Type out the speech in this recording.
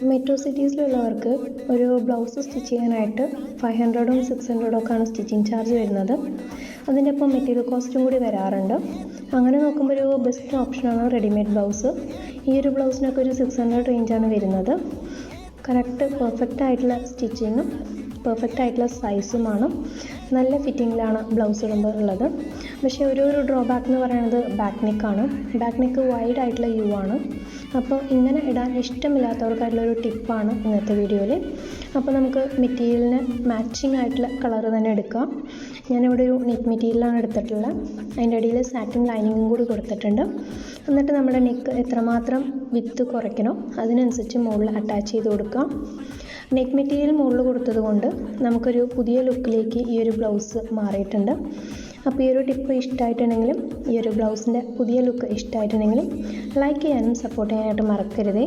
Metro സിറ്റീസിലുള്ളവർക്ക് ഒരു blouse stitch ചെയ്യാനായിട്ട് 500ഉം 600ഉം ഒക്കെയാണ് സ്റ്റിച്ചിങ് ചാർജ് വരുന്നത്. അതിൻ്റെ ഒപ്പം മെറ്റീരിയൽ കോസ്റ്റും കൂടി വരാറുണ്ട്. അങ്ങനെ നോക്കുമ്പോൾ ഒരു ബെസ്റ്റ് ഓപ്ഷനാണ് റെഡിമെയ്ഡ് ബ്ലൗസ്. ഈ ഒരു ബ്ലൗസിനൊക്കെ ഒരു 600 റേഞ്ചാണ് വരുന്നത്. കറക്റ്റ് പെർഫെക്റ്റ് ആയിട്ടുള്ള സ്റ്റിച്ചിങ്ങും പെർഫെക്റ്റ് ആയിട്ടുള്ള സൈസുമാണ്. നല്ല ഫിറ്റിങ്ങിലാണ് ബ്ലൗസ് ഇടുമ്പോൾ ഉള്ളത്. പക്ഷേ ഒരു ഡ്രോബാക്ക് എന്ന് പറയുന്നത് ബാക്ക് നെക്കാണ്. ബാക്ക് നെക്ക് വൈഡ് ആയിട്ടുള്ള യു ആണ്. അപ്പോൾ ഇങ്ങനെ ഇടാൻ ഇഷ്ടമില്ലാത്തവർക്കായിട്ടുള്ളൊരു ടിപ്പാണ് ഇന്നത്തെ വീഡിയോയിൽ. അപ്പോൾ നമുക്ക് മെറ്റീരിയലിന് മാച്ചിങ് ആയിട്ടുള്ള കളർ തന്നെ എടുക്കാം. ഞാനിവിടെ ഒരു നെറ്റ് മെറ്റീരിയലാണ് എടുത്തിട്ടുള്ളത്. അതിൻ്റെ അടിയിൽ സാറ്റിൻ ലൈനിങ്ങും കൂടി കൊടുത്തിട്ടുണ്ട്. എന്നിട്ട് നമ്മുടെ നെക്ക് എത്രമാത്രം വിത്ത് കുറയ്ക്കണോ അതിനനുസരിച്ച് മുകളിൽ അറ്റാച്ച് ചെയ്ത് കൊടുക്കാം. നെറ്റ് മെറ്റീരിയൽ മുകളിൽ കൊടുത്തത് കൊണ്ട് നമുക്കൊരു പുതിയ ലുക്കിലേക്ക് ഈ ഒരു ബ്ലൗസ് മാറിയിട്ടുണ്ട്. അപ്പോൾ ഈ ഒരു ടിപ്പ് ഇഷ്ടമായിട്ടുണ്ടെങ്കിലും ഈ ഒരു ബ്ലൗസിൻ്റെ പുതിയ ലുക്ക് ഇഷ്ടമായിട്ടുണ്ടെങ്കിലും ലൈക്ക് ചെയ്യാനും സപ്പോർട്ട് ചെയ്യാനായിട്ട് മറക്കരുതേ.